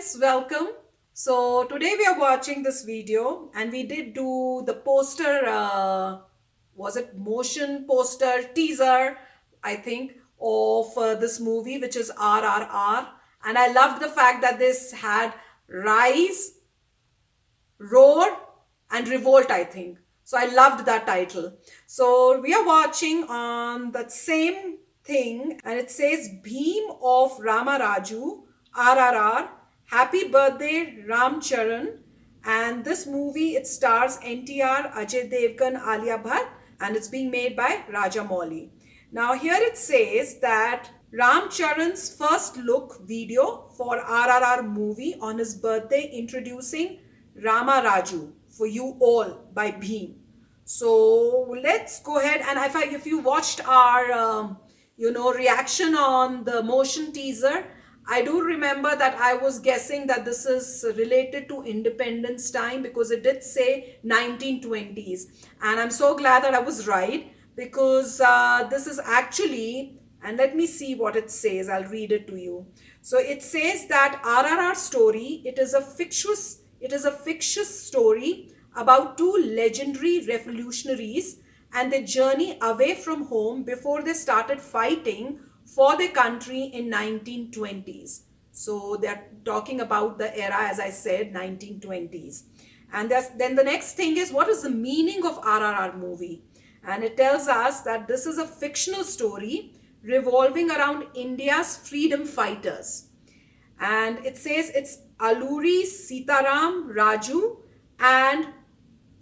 friends, welcome. So today we are watching this video and we did do the poster, was it motion poster teaser, I think, of this movie, which is RRR. And I loved the fact that this had Rise, Roar and Revolt, I think. So I loved that title. So we are watching on that same thing and it says Bheem of Ramaraju, RRR, Happy Birthday Ram Charan. And this movie, it stars NTR, Ajay Devgn, Alia Bhatt, and it's being made by Rajamouli. Now here it says that Ram Charan's first look video for RRR movie on his birthday, introducing Ramaraju for you all by Bheem. So let's go ahead and if you watched our reaction on the motion teaser, I do remember that I was guessing that this is related to independence time because it did say 1920s, and I'm so glad that I was right because this is actually, and let me see what it says. I'll read it to you. So it says that RRR story, it is a fictitious story about two legendary revolutionaries and their journey away from home before they started fighting for their country in 1920s. So they're talking about the era, as I said, 1920s. And then the next thing is, what is the meaning of RRR movie? And it tells us that this is a fictional story revolving around India's freedom fighters. And it says it's Alluri Sitaram Raju and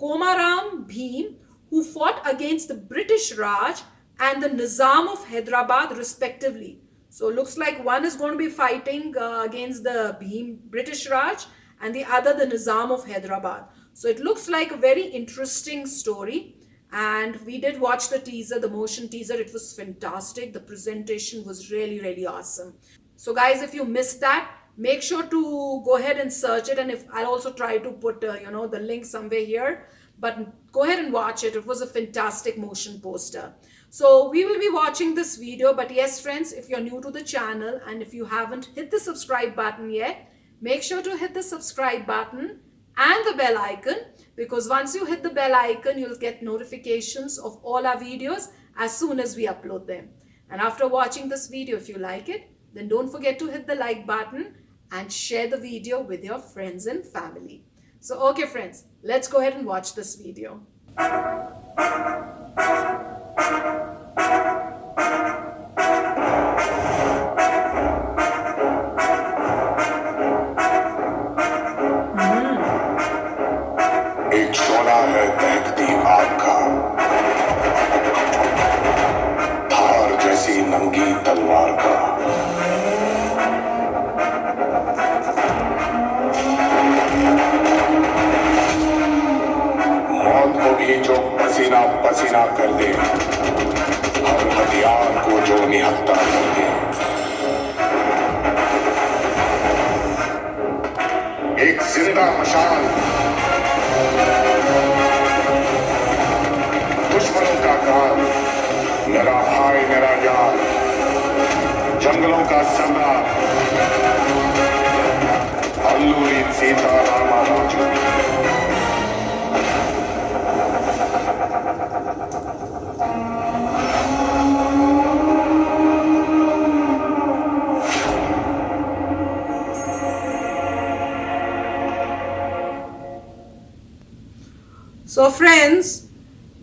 Komaram Bheem, who fought against the British Raj and the Nizam of Hyderabad respectively. So it looks like one is going to be fighting against the Bheem British Raj and the other the Nizam of Hyderabad. So it looks like a very interesting story. And we did watch the teaser, the motion teaser. It was fantastic. The presentation was really, really awesome. So guys, if you missed that, make sure to go ahead and search it. And if I'll also try to put, the link somewhere here. But go ahead and watch it. It was a fantastic motion poster. So we will be watching this video. But yes, friends, if you're new to the channel and if you haven't hit the subscribe button yet, make sure to hit the subscribe button and the bell icon, because once you hit the bell icon, you'll get notifications of all our videos as soon as we upload them. And after watching this video, if you like it, then don't forget to hit the like button and share the video with your friends and family. So okay friends, let's go ahead and watch this video. एक शोला है दहकती आग का, धार जैसी नंगी तलवार का। मौत को भी जो पसीना पसीना कर दे, हर हथियार को जो निहत्था कर दे। एक जिंदा मशाल दुश्मनों का काल, मेरा भाई मेरा यार, जंगलों का सम्राट, Alluri Sita Ramaraju. So friends,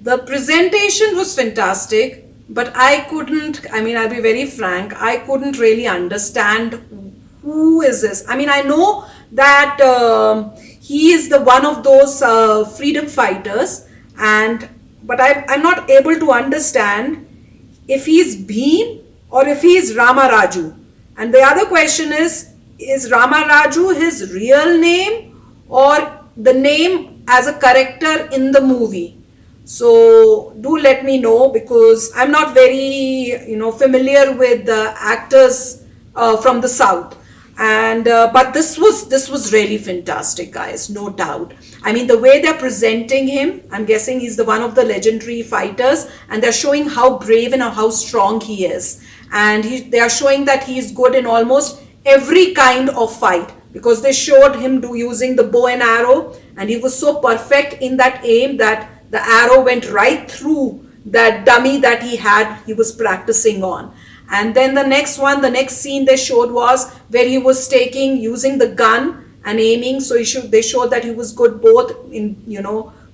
the presentation was fantastic, but I'll be very frank, I couldn't really understand who is this. I know that he is the one of those freedom fighters, but I'm not able to understand if he is Bheem or if he is Ramaraju. And the other question is Ramaraju his real name or the name as a character in the movie? So do let me know, because I'm not very familiar with the actors from the south. And but this was really fantastic, guys, no doubt. The way they're presenting him, I'm guessing he's the one of the legendary fighters, and they're showing how brave and how strong he is. And they are showing that he is good in almost every kind of fight, because they showed him using the bow and arrow, and he was so perfect in that aim that the arrow went right through that dummy that he was practicing on. And then the next scene they showed was where he was using the gun and aiming. So they showed that he was good both in,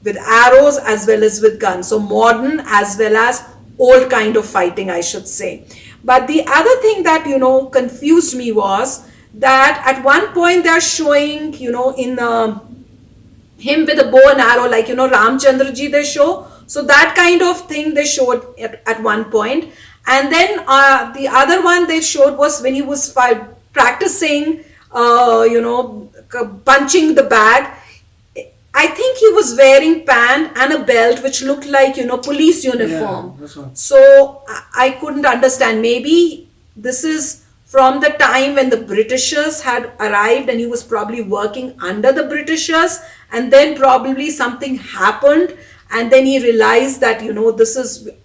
with arrows as well as with guns. So modern as well as old kind of fighting, I should say. But the other thing that, confused me was that at one point they're showing, in him with a bow and arrow, like, Ramchandra ji they show. So that kind of thing they showed at one point. And then the other one they showed was when he was practicing, punching the bag. I think he was wearing pant and a belt which looked like, police uniform. Yeah, that's right. So I couldn't understand. Maybe this is from the time when the Britishers had arrived and he was probably working under the Britishers, and then probably something happened, and then he realized that,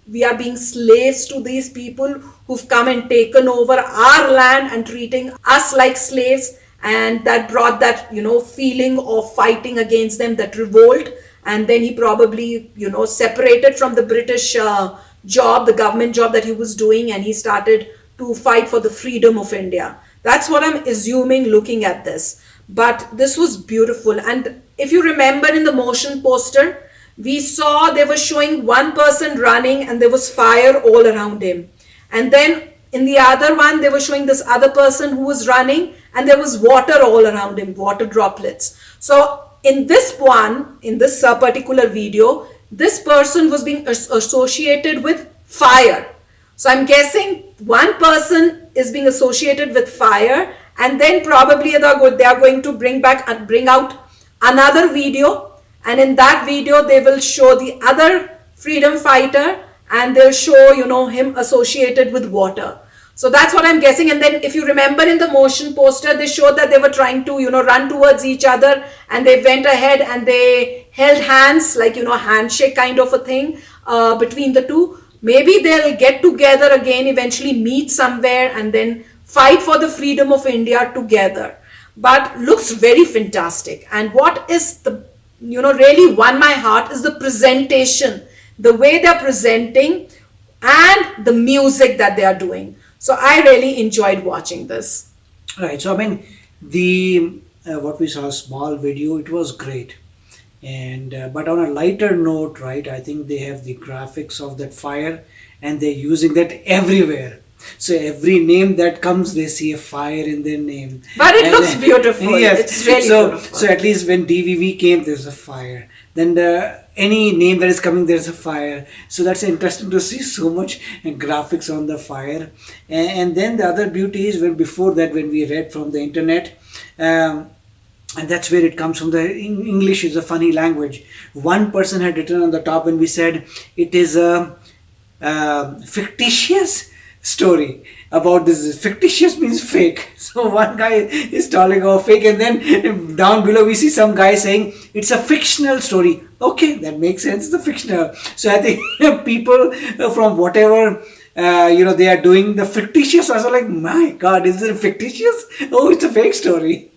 we are being slaves to these people who've come and taken over our land and treating us like slaves. And that brought that, feeling of fighting against them, that revolt. And then he probably, separated from the British the government job that he was doing, and he started to fight for the freedom of India. That's what I'm assuming looking at this. But this was beautiful. And if you remember in the motion poster, we saw they were showing one person running and there was fire all around him. And then in the other one, they were showing this other person who was running and there was water all around him, water droplets. So in this particular video, this person was being associated with fire. So I'm guessing one person is being associated with fire, and then probably they are going to bring out another video, and in that video they will show the other freedom fighter and they'll show, him associated with water. So that's what I'm guessing. And then if you remember in the motion poster, they showed that they were trying to, run towards each other, and they went ahead and they held hands, like, handshake kind of a thing between the two. Maybe they'll get together again, eventually meet somewhere and then fight for the freedom of India together. But looks very fantastic. And what is really won my heart is the presentation, the way they're presenting and the music that they are doing. So I really enjoyed watching this. Right. So I mean, the what we saw, a small video, it was great. And but on a lighter note, right? I think they have the graphics of that fire, and they're using that everywhere. So every name that comes, they see a fire in their name. But it looks beautiful. Yes. It's really beautiful. So at least when DVV came, there's a fire. Then any name that is coming, there's a fire. So that's interesting to see so much graphics on the fire. And then the other beauty is when we read from the internet, and that's where it comes from. The English is a funny language. One person had written on the top when we said it is a fictitious story about this. Fictitious means fake. So one guy is talking about fake, and then down below we see some guy saying it's a fictional story. Okay, that makes sense. It's a fictional. So I think people from whatever they are doing the fictitious. I was like, my God, is it fictitious? Oh, it's a fake story.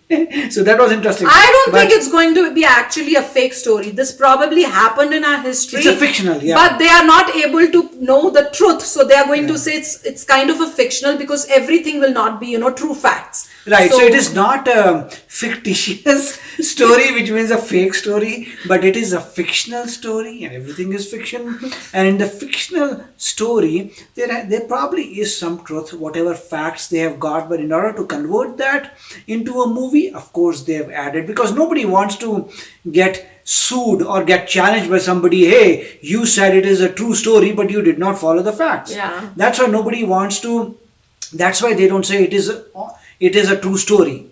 So that was interesting. I don't think it's going to be actually a fake story. This probably happened in our history. It's a fictional, yeah. But they are not able to know the truth. So they are going to say it's kind of a fictional, because everything will not be, true facts. Right. So it is not a fictitious story, which means a fake story, but it is a fictional story, and everything is fiction. And in the fictional story, there probably is some truth, whatever facts they have got. But in order to convert that into a movie, of course, they have added, because nobody wants to get sued or get challenged by somebody. Hey, you said it is a true story, but you did not follow the facts. Yeah. That's why nobody wants to. That's why they don't say it is a true story.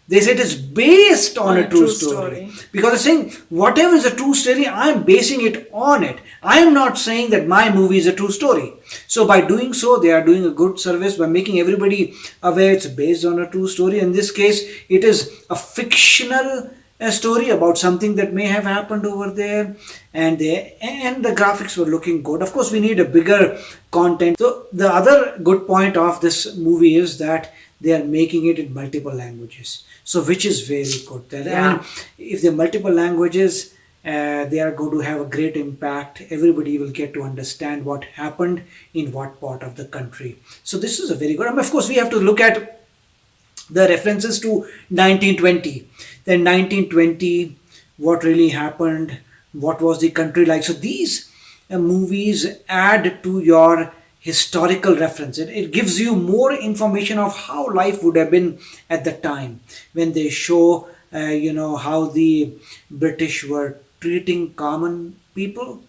They say it is based on a true story. Because they're saying whatever is a true story, I'm basing it on it. I am not saying that my movie is a true story. So by doing so, they are doing a good service by making everybody aware it's based on a true story. In this case, it is a fictional story about something that may have happened over there, and the graphics were looking good. Of course, we need a bigger content. So the other good point of this movie is that they are making it in multiple languages. So which is very good. Yeah. And if they're multiple languages, they are going to have a great impact. Everybody will get to understand what happened in what part of the country. So this is a very good. Of course, we have to look at the references to 1920. Then 1920, what really happened, what was the country like. So these movies add to your historical reference. It gives you more information of how life would have been at the time when they show, how the British were treating common people,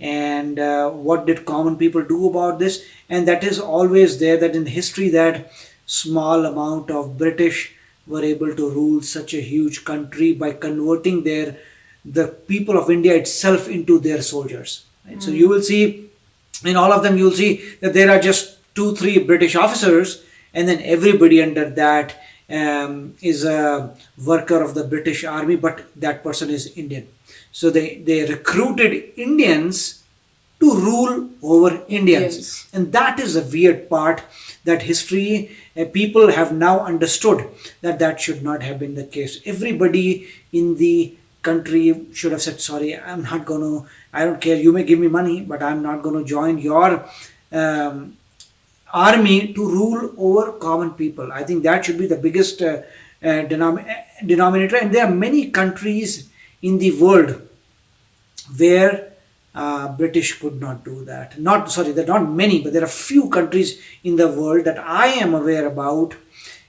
and what did common people do about this. And that is always there, that in history, that small amount of British were able to rule such a huge country by converting the people of India itself into their soldiers, right? So you will see in all of them, you'll see that there are just 2-3 British officers, and then everybody under that is a worker of the British army, but that person is Indian. So they recruited Indians to rule over Indians. Yes. And that is a weird part, that history people have now understood that should not have been the case. Everybody in the country should have said, sorry, I don't care, you may give me money, but I'm not going to join your army to rule over common people. I think that should be the biggest denominator. And there are many countries in the world where British could not do that. There are not many, but there are few countries in the world that I am aware about,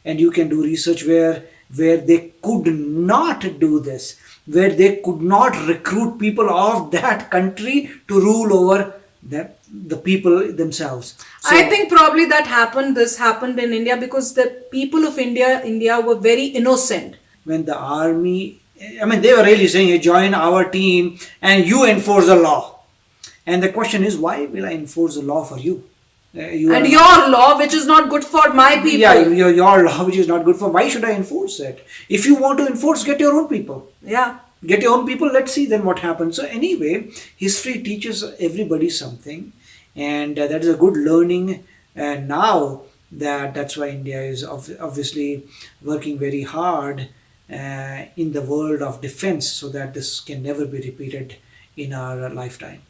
and you can do research where they could not do this, where they could not recruit people of that country to rule over the people themselves. So, I think probably this happened in India because the people of India were very innocent. when the army, they were really saying, hey, join our team and you enforce the law. And the question is, why will I enforce the law for you? And your law, which is not good for my people. Yeah, your law, which is not good for. Why should I enforce it? If you want to enforce, get your own people. Yeah. Get your own people. Let's see then what happens. So anyway, history teaches everybody something, and that is a good learning. And now that's why India is obviously working very hard in the world of defense, so that this can never be repeated in our lifetime.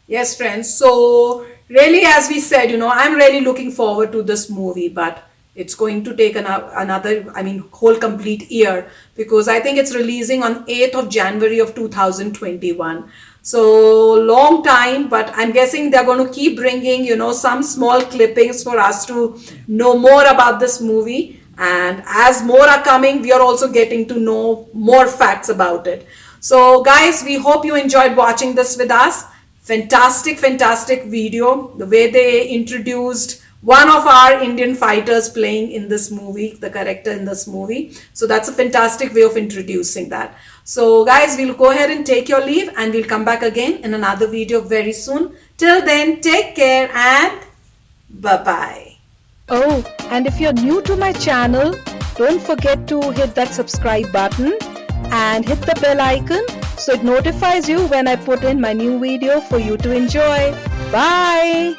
Yes, friends. So really, as we said, I'm really looking forward to this movie, but it's going to take another, whole complete year, because I think it's releasing on 8th of January of 2021. So long time, but I'm guessing they're going to keep bringing, some small clippings for us to know more about this movie. And as more are coming, we are also getting to know more facts about it. So guys, we hope you enjoyed watching this with us. Fantastic video. The way they introduced one of our Indian fighters playing in this movie, the character in this movie. So that's a fantastic way of introducing that. So guys, we'll go ahead and take your leave, and we'll come back again in another video very soon. Till then, take care and bye-bye. Oh, and if you're new to my channel, don't forget to hit that subscribe button and hit the bell icon so it notifies you when I put in my new video for you to enjoy. Bye!